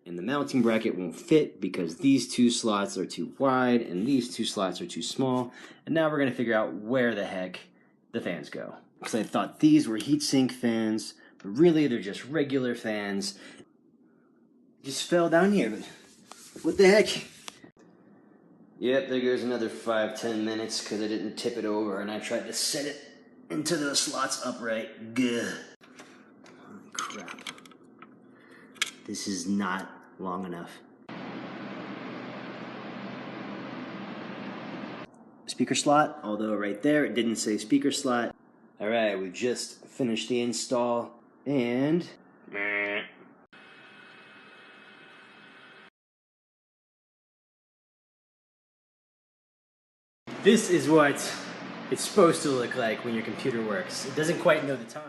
and the mounting bracket won't fit because these two slots are too wide and these two slots are too small. And now we're going to figure out where the heck the fans go. Because I thought these were heatsink fans, but really they're just regular fans. Just fell down here, but what the heck? Yep, there goes another 5-10 minutes because I didn't tip it over and I tried to set it into those slots upright. Gah. Holy crap. This is not long enough. Speaker slot, although right there it didn't say speaker slot. Alright, we just finished the install and... This is what it's supposed to look like when your computer works. It doesn't quite know the time.